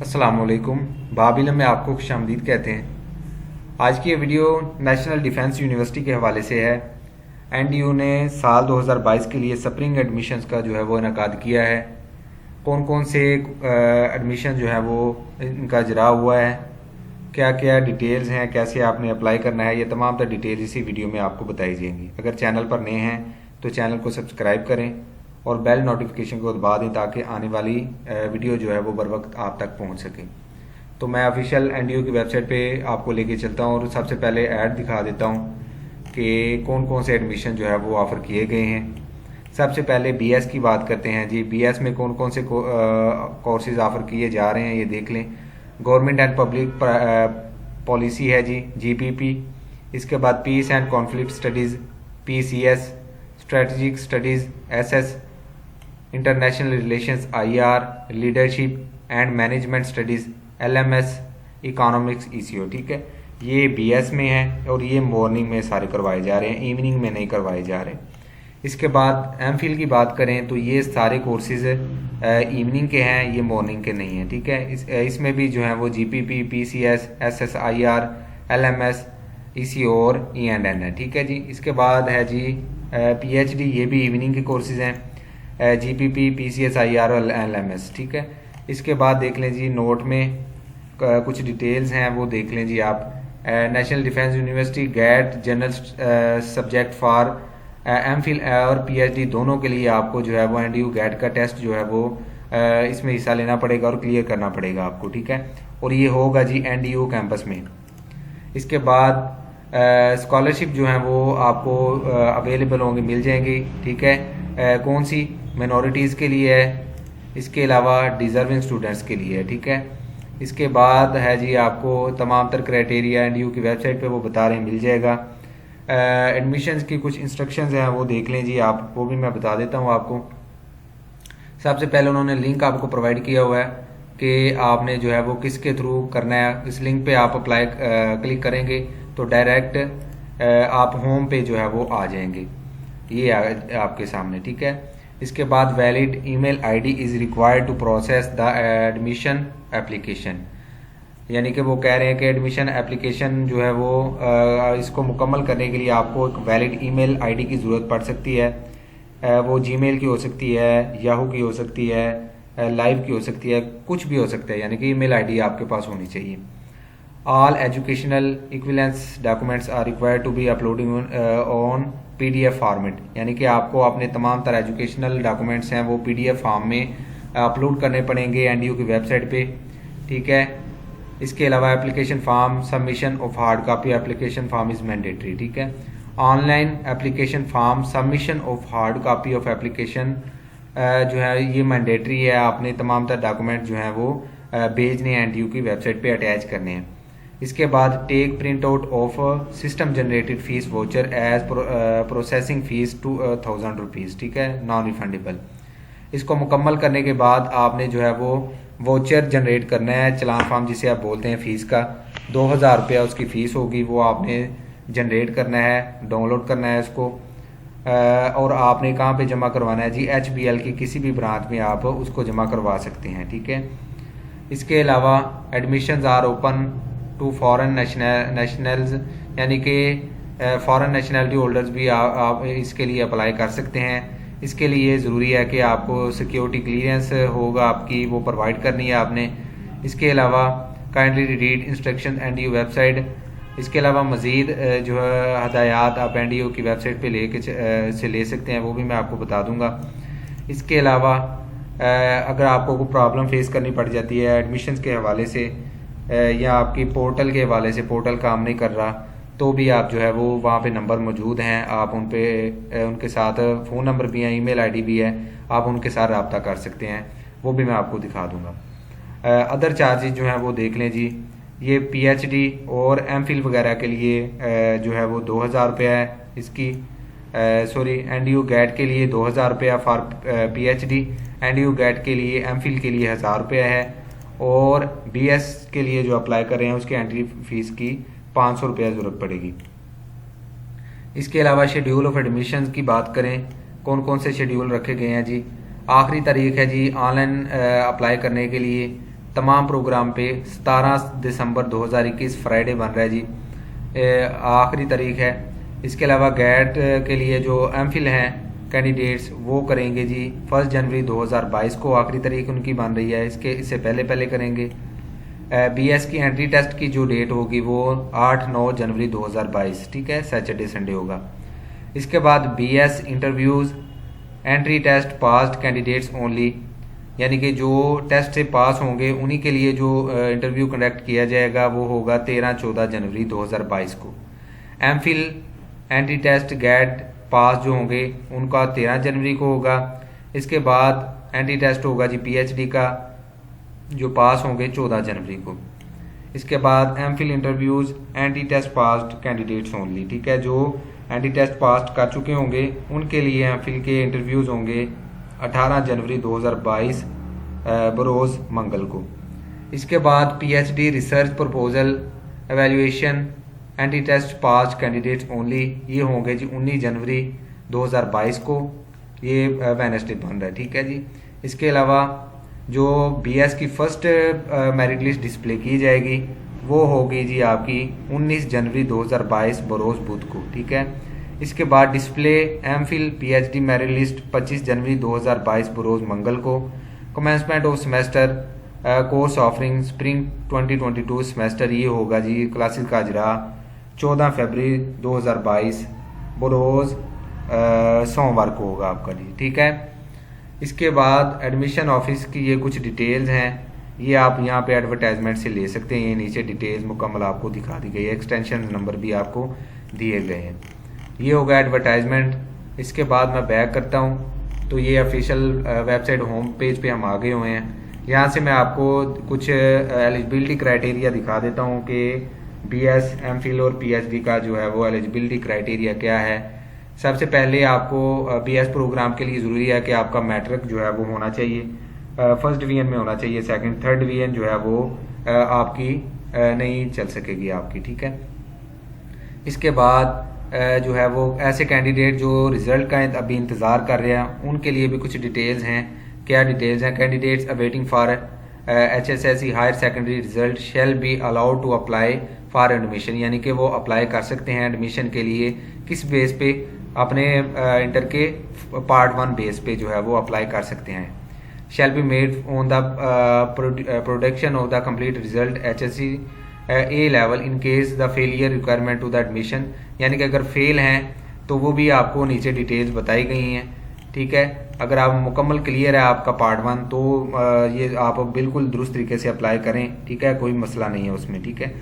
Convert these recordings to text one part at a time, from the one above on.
अस्सलामुअलैकुम। बाबिल में आपको खुशामदीद कहते हैं। आज की ये वीडियो नेशनल डिफेंस यूनिवर्सिटी के हवाले से है। एनडीयू ने साल 2022 के लिए स्प्रिंग एडमिशन्स का जो है वो इनकाद किया है। कौन कौन से एडमिशन जो है वो इनका इजरा हुआ है, क्या क्या डिटेल्स हैं, कैसे आपने अप्लाई करना है, ये तमाम तर डिटेल इसी वीडियो में आपको बताई जाएंगी। अगर चैनल पर नए हैं तो चैनल को सब्सक्राइब करें और बेल नोटिफिकेशन को दबा दें ताकि आने वाली वीडियो जो है वो बर वक्त आप तक पहुंच सके। तो मैं ऑफिशियल एनडीयू की वेबसाइट पे आपको लेके चलता हूं और सबसे पहले ऐड दिखा देता हूं कि कौन कौन से एडमिशन जो है वो ऑफ़र किए गए हैं। सबसे पहले बीएस की बात करते हैं जी। बीएस में कौन कौन से कोर्सेज ऑफ़र किए जा रहे हैं ये देख लें। गवर्नमेंट एंड पब्लिक पॉलिसी है जी, जीपीपी। इसके बाद peace and conflict studies, PCS. Strategic studies, SS. International relations, IR. Leadership and management studies, LMS. Economics, ECO. ठीक है, ये बीएस में है और ये मॉर्निंग में सारे करवाए जा रहे हैं, इवनिंग में नहीं करवाए जा रहे। इसके बाद एमफिल की बात करें तो ये सारे कोर्सेज इवनिंग के हैं, ये मॉर्निंग के नहीं हैं। ठीक है, इसमें भी जो है वो GPP, PCS, SS, IR, LMS, eco और ईएनएन है। ठीक है जी। इसके बाद है जी पीएचडी, ये भी इवनिंग के कोर्सेज हैं, जीपीपी, पीसीएस, आईआर और एलएमएस। ठीक है। इसके बाद देख लें जी नोट में कुछ डिटेल्स हैं, वो देख लें जी आप। National defence university GAT general subject for MPhil और पीएचडी दोनों के लिए आपको जो है वो एनडीयू गैट का टेस्ट जो है वो इसमें हिस्सा लेना पड़ेगा और क्लियर करना पड़ेगा आपको। ठीक है, और ये होगा जी एनडीयू कैंपस में। इसके बाद स्कॉलरशिप जो है वो आपको अवेलेबल होंगे, मिल जाएंगी। ठीक है, कौन सी मिनॉरिटीज़ के लिए है, इसके अलावा डिज़र्विंग स्टूडेंट्स के लिए है। ठीक है। इसके बाद है जी आपको तमाम तर क्राइटेरिया एनडीयू की वेबसाइट पे वो बता रहे हैं, मिल जाएगा। एडमिशन्स की कुछ इंस्ट्रक्शंस हैं, वो देख लें जी आप, वो भी मैं बता देता हूँ आपको। सबसे पहले उन्होंने लिंक आपको प्रोवाइड किया हुआ है कि आपने जो है वो किसके थ्रू करना है। इस लिंक पे आप अप्लाई क्लिक करेंगे तो डायरेक्ट आप होम पे जो है वो आ जाएंगे, ये आपके सामने। ठीक है। इसके बाद valid email ID is required to process the admission application, यानी कि वो कह रहे हैं कि एडमिशन एप्लीकेशन जो है वो इसको मुकम्मल करने के लिए आपको एक वैलिड ईमेल आईडी की ज़रूरत पड़ सकती है। वो जीमेल की हो सकती है, याहू की हो सकती है, लाइव की हो सकती है, कुछ भी हो सकता है, यानी कि ईमेल आईडी आपके पास होनी चाहिए। All educational equivalence documents are required to be uploading on PDF format, यानी कि आपको अपने तमाम तरह एजुकेशनल डॉक्यूमेंट्स हैं वो पीडीएफ फॉर्म में अपलोड करने पड़ेंगे एनडीयू की वेबसाइट पे। ठीक है। इसके अलावा application form, submission of hard copy application form is mandatory. ठीक है। Online application form, submission of hard copy of application जो है ये मैंडेटरी है। आपने तमाम तर डॉक्यूमेंट जो हैं वो भेजने हैं, एनडीयू की वेबसाइट पे अटैच करने हैं। इसके बाद take print out of system generated fee voucher as processing fee ₹2000। ठीक है, नॉन रिफंडेबल। इसको मुकम्मल करने के बाद आपने जो है वो वोचर जनरेट करना है, चलान फॉर्म जिसे आप बोलते हैं फीस का। 2000 रुपया उसकी फ़ीस होगी, वो आपने जनरेट करना है, डाउनलोड करना है इसको। और आपने कहाँ पे जमा करवाना है जी, एचबीएल की किसी भी ब्रांच में आप उसको जमा करवा सकते हैं। ठीक है। इसके अलावा admissions are open to foreign nationals, यानी कि फॉरेन नेशनलिटी होल्डर्स भी आप इसके लिए अप्लाई कर सकते हैं। इसके लिए ज़रूरी है कि आपको सिक्योरिटी क्लियरेंस होगा आपकी, वो प्रोवाइड करनी है आपने। इसके अलावा kindly read instruction NDU website. इसके अलावा मज़ीद जो है हदायत आप एनडीयू की वेबसाइट पे से ले सकते हैं, वो भी मैं आपको बता दूंगा। इसके अलावा अगर आपको कोई प्रॉब्लम फेस करनी पड़ जाती है एडमिशन्स के हवाले से या आपकी पोर्टल के हवाले से, पोर्टल काम नहीं कर रहा, तो भी आप जो है वो वहाँ पे नंबर मौजूद हैं, आप उनके साथ फ़ोन नंबर भी हैं, ईमेल आईडी भी है, आप उनके साथ रब्ता कर सकते हैं, वो भी मैं आपको दिखा दूंगा। अदर चार्जेस जो हैं वो देख लें जी। ये पीएचडी और एमफिल वगैरह के लिए जो है वो 2000 रुपया है इसकी। सॉरी, एनडीयू गैट के लिए 2000 रुपया फॉर पीएचडी, एनडीयू गैट के लिए, एमफिल के लिए 1000 रुपया है, और बीएस के लिए जो अप्लाई कर रहे हैं उसकी एंट्री फीस की 500 रुपया ज़रूरत पड़ेगी। इसके अलावा शेड्यूल ऑफ एडमिशन की बात करें, कौन कौन से शेड्यूल रखे गए हैं जी। आखिरी तारीख है जी ऑनलाइन अप्लाई करने के लिए तमाम प्रोग्राम पे 17 दिसंबर 2021 फ्राइडे बन रहा है जी, आखिरी तारीख है। इसके अलावा गैट के लिए जो एमफिल हैं कैंडिडेट्स वो करेंगे जी 1 जनवरी 2022 को, आखिरी तारीख उनकी बन रही है। इससे पहले करेंगे। बीएस की एंट्री टेस्ट की जो डेट होगी वो 8-9 जनवरी 2022, ठीक है, सैटरडे संडे होगा। इसके बाद BS interviews entry test passed candidates only, यानी कि जो टेस्ट से पास होंगे उन्हीं के लिए जो इंटरव्यू कंडक्ट किया जाएगा वो होगा 13-14 जनवरी 2022 को। एमफिल एंट्री टेस्ट गैट पास जो होंगे उनका 13 जनवरी को होगा। इसके बाद एंट्री टेस्ट होगा जी पीएचडी का, जो पास होंगे 14 जनवरी को। इसके बाद MPhil interviews entry test passed candidates only, ठीक है, जो एंट्री टेस्ट पास कर चुके होंगे उनके लिए एमफिल के इंटरव्यूज़ होंगे 18 जनवरी 2022 बरोज़ मंगल को। इसके बाद PhD research proposal evaluation entry test pass candidates only, ये होंगे जी 19 जनवरी 2022 को, ये वेडनेसडे बन रहा है, ठीक है जी। इसके अलावा जो बीएस की फर्स्ट मेरिट लिस्ट डिस्प्ले की जाएगी वो होगी जी आपकी 19 जनवरी 2022 बरोज़ बुध को, ठीक है। इसके बाद display MPhil PhD merit list 25 जनवरी 2022 बरोज़ मंगल को। Commencement of semester course offering spring 2022 semester, ये होगा जी क्लासेस का अजरा 14 फरवरी 2022 बरोज़ सोमवार को होगा आपका जी, ठीक है। इसके बाद एडमिशन ऑफिस की ये कुछ डिटेल्स हैं, ये आप यहाँ पे एडवर्टाइजमेंट से ले सकते हैं। ये नीचे डिटेल्स मुकम्मल आपको दिखा दी गई है, एक्सटेंशन नंबर भी आपको दिए गए हैं। ये होगा एडवर्टाइजमेंट। इसके बाद मैं बैक करता हूँ तो ये ऑफिशियल वेबसाइट होम पेज पे हम आ गए हुए हैं। यहाँ से मैं आपको कुछ एलिजिबिलिटी क्राइटेरिया दिखा देता हूँ कि बीएस एमफिल और पीएचडी का जो है वो एलिजिबिलिटी क्राइटेरिया क्या है। सबसे पहले आपको बीएस प्रोग्राम के लिए ज़रूरी है कि आपका मैट्रिक जो है वो होना चाहिए, फर्स्ट डिवीजन में होना चाहिए, सेकंड थर्ड डिवीजन जो है वो आपकी नहीं चल सकेगी आपकी, ठीक है। इसके बाद जो है वो ऐसे कैंडिडेट जो रिजल्ट का अभी इंतज़ार कर रहे हैं उनके लिए भी कुछ डिटेल्स हैं। क्या डिटेल्स हैं? Candidates awaiting for HSLC higher secondary result shall be allowed to apply for admission, यानी कि वो अप्लाई कर सकते हैं एडमिशन के लिए किस बेस पे, अपने इंटर के पार्ट 1 बेस पे जो है वो अप्लाई कर सकते हैं। shall be made on the production of the complete result HSC A level in case the failure requirement to the admission, यानी कि अगर फेल हैं तो वो भी आपको नीचे डिटेल्स बताई गई हैं, ठीक है। अगर आप मुकम्मल क्लियर है आपका पार्ट 1 तो ये आप बिल्कुल दुरुस्त तरीके से अप्लाई करें, ठीक है, कोई मसला नहीं है उसमें, ठीक है।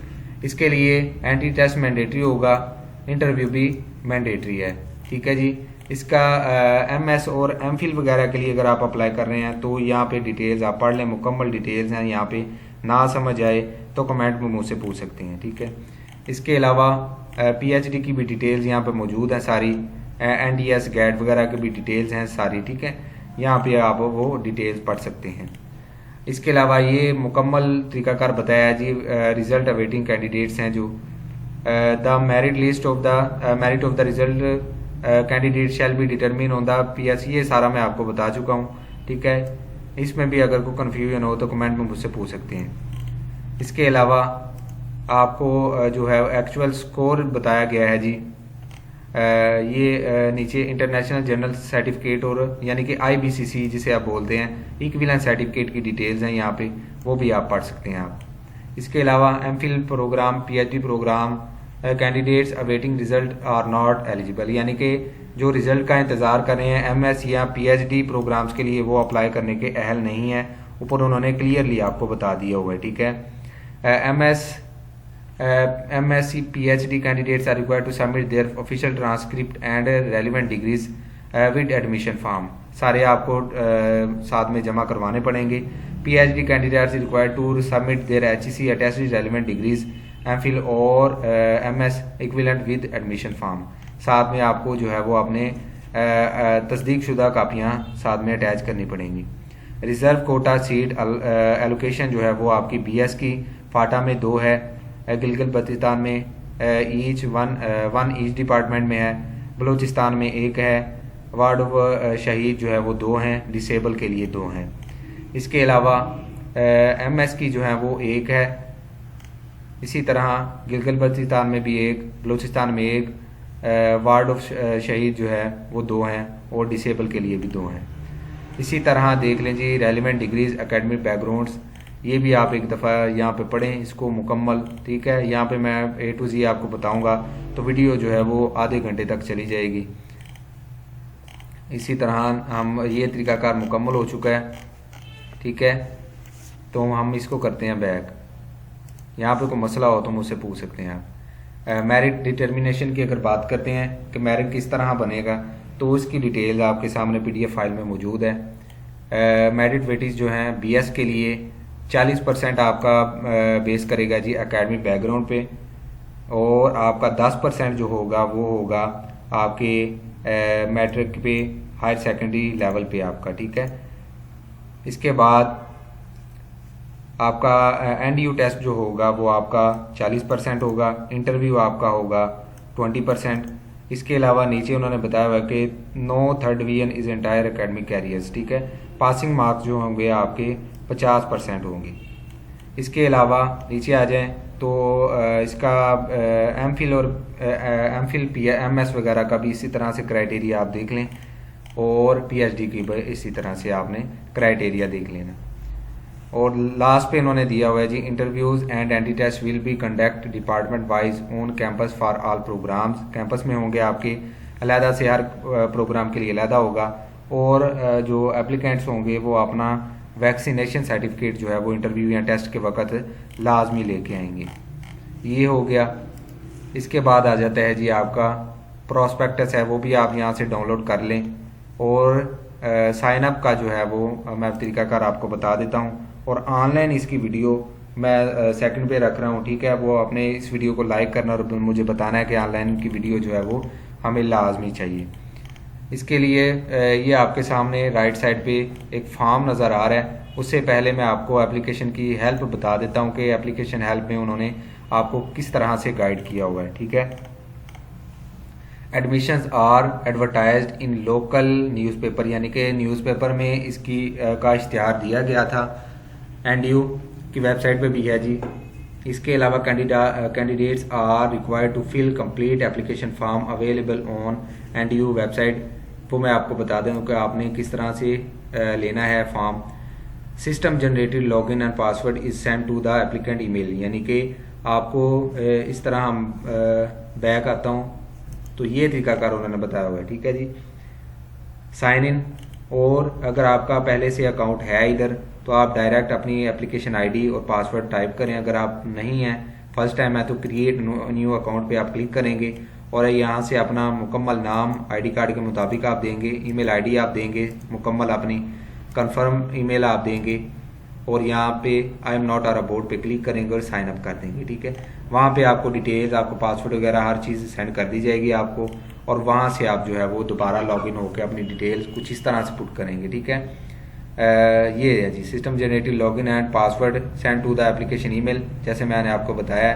इसके लिए एंट्री टेस्ट मैंडेटरी होगा, इंटरव्यू भी मैंडेटरी है, ठीक है जी। इसका MS और MPhil वगैरह के लिए अगर आप अप्लाई कर रहे हैं तो यहाँ पे डिटेल्स आप पढ़ लें, मुकम्मल डिटेल्स हैं यहाँ पे। ना समझ आए तो कमेंट में मुझसे पूछ सकते हैं, ठीक है। इसके अलावा PhD की भी डिटेल्स यहाँ पे मौजूद हैं सारी, NDS गैट वगैरह की भी डिटेल्स हैं सारी, ठीक है। यहाँ पे आप वो डिटेल्स पढ़ सकते हैं। इसके अलावा ये मुकम्मल तरीकाकार बताया जी, रिजल्ट अवेटिंग कैंडिडेट्स हैं जो the merit list of the merit of the result candidate shall be determine on the PS, ये सारा मैं आपको बता चुका हूँ, ठीक है। इसमें भी अगर कोई कन्फ्यूजन हो तो कमेंट में मुझसे पूछ सकते हैं। इसके अलावा आपको जो है एक्चुअल स्कोर बताया गया है जी, ये नीचे इंटरनेशनल जर्नल सर्टिफिकेट और यानी कि IBCC जिसे आप बोलते हैं, इक्विवेलेंट सर्टिफिकेट की डिटेल्स हैं यहाँ पे, वो भी आप पढ़ सकते हैं आप। इसके अलावा MPhil program, PhD program candidates awaiting result are not eligible, यानी कि जो रिजल्ट का इंतज़ार कर रहे हैं MS या PhD प्रोग्राम्स के लिए वो अप्लाई करने के अहल नहीं है, ऊपर उन्होंने क्लियरली आपको बता दिया हुआ है, ठीक है। MSc PhD candidates are required to submit their official transcript and relevant degrees with admission form, सारे आपको साथ में जमा करवाने पड़ेंगे। PhD candidates required to submit their HEC attested relevant degrees MPhil और MS equivalent with admission form, साथ में आपको जो है वो अपने तस्दीक शुदा कापियाँ साथ में अटैच करनी पड़ेंगी। रिजर्व कोटा सीट एलोकेशन जो है वो आपकी BS की फाटा में 2 है, गिलगित बल्तिस्तान में ईच वन ईच डिपार्टमेंट में है, बलूचिस्तान में 1 है, वार्ड ऑफ शहीद जो है वो 2 हैं, डिसेबल के लिए 2 हैं। इसके अलावा MS की जो है वो 1 है। इसी तरह गिलगित बल्तिस्तान में भी 1, बलूचिस्तान में 1, वार्ड ऑफ शहीद जो है वो 2 हैं और डिसेबल के लिए भी 2 हैं। इसी तरह देख लें जी रेलिवेंट डिग्रीज एकेडमिक बैकग्राउंड्स, ये भी आप एक दफ़ा यहाँ पे पढ़ें इसको मुकम्मल, ठीक है। यहाँ पे मैं A to Z आपको बताऊँगा तो वीडियो जो है वो आधे घंटे तक चली जाएगी। इसी तरह हम ये तरीकाकार मुकम्मल हो चुका है, ठीक है। तो हम इसको करते हैं बैक। यहाँ पे कोई मसला हो तो मुझसे पूछ सकते हैं आप। मेरिट डिटर्मिनेशन की अगर बात करते हैं कि मेरिट किस तरह बनेगा तो उसकी डिटेल आपके सामने PDF फाइल में मौजूद है। मेरिट वेटेज जो है BS के लिए 40% आपका बेस करेगा जी एकेडमिक बैकग्राउंड पे, और आपका 10% जो होगा वो होगा आपके मैट्रिक पे, हायर सेकेंडरी लेवल पे आपका, ठीक है। इसके बाद आपका NDU टेस्ट जो होगा वो आपका 40% होगा, इंटरव्यू आपका होगा 20%। इसके अलावा नीचे उन्होंने बताया हुआ कि no third division is entire academic careers, ठीक है। पासिंग मार्क्स जो होंगे आपके 50% होंगे। इसके अलावा नीचे आ जाएं तो इसका MPhil और MPhil MS वगैरह का भी इसी तरह से क्राइटेरिया आप देख लें, और PhD की इसी तरह से आपने क्राइटेरिया देख लेना। और लास्ट पे इन्होंने दिया हुआ है जी interviews and entry test will be conduct department wise on campus for all programmes. Campus में होंगे आपके अलहदा से, हर प्रोग्राम के लिए अलहदा होगा, और जो एप्लीकेंट्स होंगे वो अपना वैक्सीनेशन सर्टिफिकेट जो है वो इंटरव्यू या टेस्ट के वक्त लाजमी लेके आएंगे। ये हो गया। इसके बाद आ जाता है जी आपका प्रोस्पेक्टस है, वो भी आप यहाँ से डाउनलोड कर लें, और साइन अप का जो है वो मैं तरीकाकार आपको बता देता हूँ। और ऑनलाइन इसकी वीडियो मैं सेकंड पे रख रहा हूँ, ठीक है। वो अपने इस वीडियो को लाइक करना और मुझे बताना है कि ऑनलाइन की वीडियो जो है वो हमें लाजमी चाहिए। इसके लिए ये आपके सामने राइट साइड पे एक फॉर्म नज़र आ रहा है। उससे पहले मैं आपको एप्लीकेशन की हेल्प बता देता हूँ कि एप्लीकेशन हेल्प में उन्होंने आपको किस तरह से गाइड किया हुआ है, ठीक है। Admissions are advertised in local newspaper, यानी कि न्यूज़पेपर में इसकी का इश्तिहार दिया गया था। NDU की वेबसाइट पे भी है जी। इसके अलावा candidates are required to fill complete application form available on NDU website. वो मैं आपको बता दूं कि आपने किस तरह से लेना है form. System generated login and password is send to the applicant email, यानी कि आपको इस तरह हम बैक आता हूँ तो ये तरीकाकार उन्होंने बताया हुआ है, ठीक है जी। साइन इन, और अगर आपका पहले से अकाउंट है इधर तो आप डायरेक्ट अपनी एप्लीकेशन ID और पासवर्ड टाइप करें। अगर आप नहीं हैं, फर्स्ट टाइम है, तो क्रिएट न्यू अकाउंट पे आप क्लिक करेंगे और यहाँ से अपना मुकम्मल नाम ID कार्ड के मुताबिक आप देंगे, ईमेल ID आप देंगे मुकम्मल अपनी, कंफर्म ईमेल आप देंगे, और यहाँ पे I am not a robot पे क्लिक करेंगे और साइन अप कर देंगे, ठीक है। वहाँ पे आपको डिटेल्स, आपको पासवर्ड वगैरह हर चीज़ सेंड कर दी जाएगी आपको, और वहाँ से आप जो है वो दोबारा लॉगिन होकर अपनी डिटेल्स कुछ इस तरह से पुट करेंगे, ठीक है। ये है जी system generated login and password send to the application email. जैसे मैंने आपको बताया,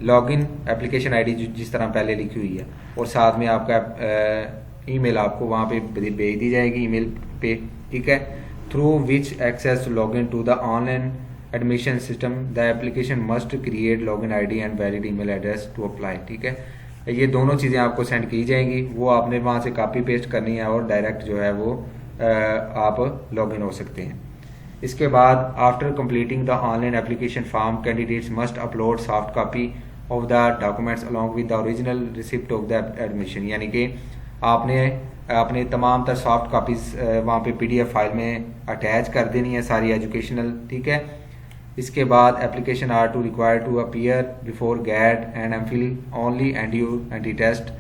लॉगिन एप्लीकेशन ID जिस तरह पहले लिखी हुई है, और साथ में आपका ईमेल आपको वहाँ पे भेज दी जाएगी ईमेल पे, ठीक है। Through which access login to the online admission system the application must create login ID and valid email address to apply, ठीक है। ये दोनों चीज़ें आपको सेंड की जाएंगी, वो आपने वहाँ से कॉपी पेस्ट करनी है और डायरेक्ट जो है वो आप लॉगिन हो सकते हैं। इसके बाद after completing the online application form candidates must upload soft copy of the documents along with the original receipt of the admission, यानी कि आपने अपने तमाम तर सॉफ्ट कॉपीज वहाँ पे PDF फाइल में अटैच कर देनी है सारी एजुकेशनल, ठीक है। इसके बाद application are to require to appear before GAT and MPhil only NDU entry test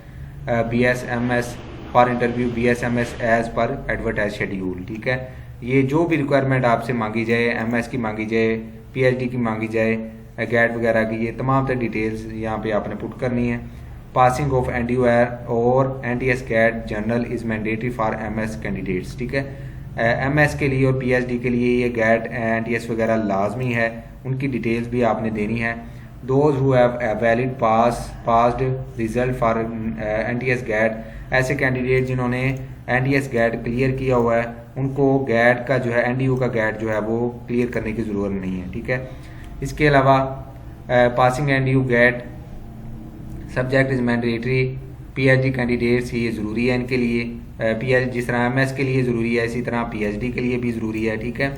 BS-MS for interview BS-MS as per advertise schedule, ठीक है। ये जो भी रिक्वायरमेंट आपसे मांगी जाए, MS की मांगी जाए, PhD की मांगी जाए, GAT वगैरह की, ये तमाम तर डिटेल्स यहाँ पे आपने पुट करनी है। पासिंग ऑफ NDU और NTS GAT journal is mandatory for MS candidates, ठीक है। MS के लिए और PhD के लिए ये GAT NTS वगैरह लाजमी है, उनकी डिटेल्स भी आपने देनी है। Those who have valid passed result for NTS GAT, ऐसे कैंडिडेट जिन्होंने NTS GAT क्लियर किया हुआ है उनको गैट का जो है NDU का गैट जो है वो क्लियर करने की ज़रूरत नहीं है, ठीक है। इसके अलावा passing NDU GAT subject is mandatory, PhD candidates ये ज़रूरी है इनके लिए। PhD जिस तरह MS के लिए ज़रूरी है, इसी तरह PhD के लिए भी ज़रूरी है, ठीक है।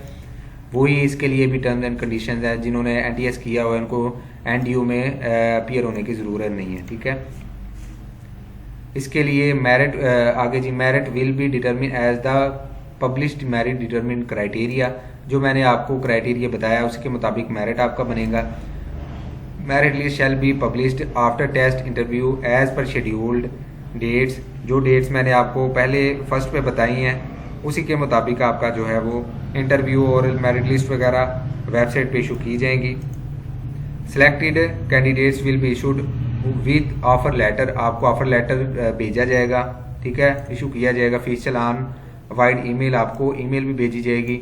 वही इसके लिए भी टर्म्स एंड कंडीशंस है। जिन्होंने NTS किया हुआ है उनको NDU में अपीयर होने की ज़रूरत नहीं है, ठीक है। इसके लिए मेरिट आगे जी, merit will be determine as the published merit determine criteria. जो मैंने आपको क्राइटेरिया बताया उसके मुताबिक मेरिट आपका बनेगा। Merit list shall be published after test interview as per scheduled dates. जो डेट्स मैंने आपको पहले फर्स्ट पे बताई हैं उसी के मुताबिक आपका जो है वो इंटरव्यू और मेरिट लिस्ट वगैरह वेबसाइट पे इशू की जाएंगी। Selected candidates will be issued with offer letter. आपको ऑफर लेटर भेजा जाएगा, ठीक है, इशू किया जाएगा। फीस चलान वाइड ईमेल, आपको ईमेल भी भेजी जाएगी।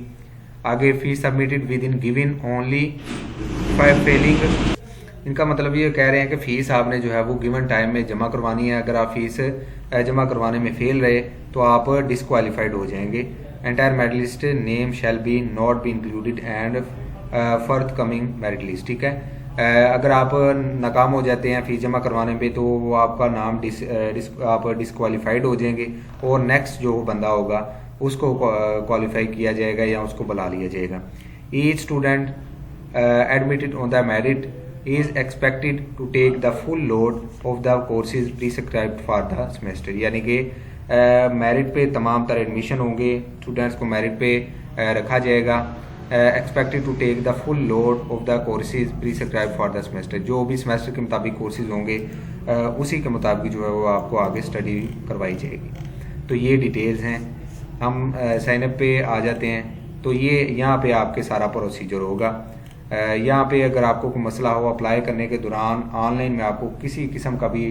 आगे fee submitted within given only for failing. इनका मतलब ये कह रहे हैं कि फ़ीस आपने जो है वो गिवन टाइम में जमा करवानी है। अगर आप फीस जमा करवाने में फेल रहे तो आप डिसक्वालीफाइड हो जाएंगे। Entire merit list name shall be not be included and forthcoming merit list, ठीक है। अगर आप नाकाम हो जाते हैं फीस जमा करवाने पे तो वो आपका नाम आप डिसक्वालीफाइड हो जाएंगे और नेक्स्ट जो बंदा होगा उसको क्वालिफाई किया जाएगा या उसको बुला लिया जाएगा। Each student admitted on the merit is expected to take the full load of the courses prescribed for the semester। यानी कि मेरिट पे तमाम तरह एडमिशन होंगे, स्टूडेंट्स को मेरिट पे रखा जाएगा। Expected to take the full load of the courses prescribed for the semester. जो भी सेमेस्टर के मुताबिक कोर्सेज होंगे उसी के मुताबिक जो है वो आपको आगे स्टडी करवाई जाएगी। तो ये डिटेल्स हैं। हम साइन अप पे आ जाते हैं। तो ये यहाँ पे आपके सारा प्रोसीजर होगा। यहाँ पे अगर आपको कोई मसला हो अप्लाई करने के दौरान ऑनलाइन में आपको किसी किस्म का भी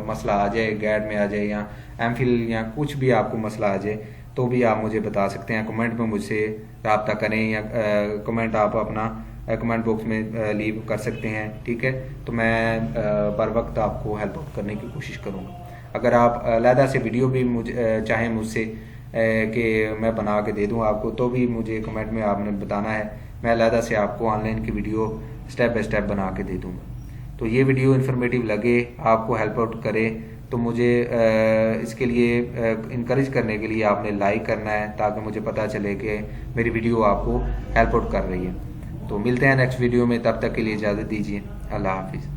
मसला आ जाए, गैड में आ जाए या MPhil या कुछ भी आपको मसला आ जाए तो भी आप मुझे बता सकते हैं। कमेंट में मुझसे रब्ता करें या कमेंट आप अपना कमेंट बॉक्स में लीव कर सकते हैं, ठीक है। तो मैं बर वक्त आपको हेल्प आउट करने की कोशिश करूँगा। अगर आप अलहदा से वीडियो भी मुझे चाहें मुझसे कि मैं बना के दे दूँ आपको, तो भी मुझे कमेंट में आपने बताना है। मैं अलहदा से आपको ऑनलाइन की वीडियो स्टेप बाय स्टेप बना के दे दूँगा। तो ये वीडियो इन्फॉर्मेटिव लगे, आपको हेल्प आउट करे तो मुझे इसके लिए इनकरेज करने के लिए आपने लाइक करना है ताकि मुझे पता चले कि मेरी वीडियो आपको हेल्प आउट कर रही है। तो मिलते हैं नेक्स्ट वीडियो में, तब तक के लिए इजाज़त दीजिए। अल्लाह हाफिज़।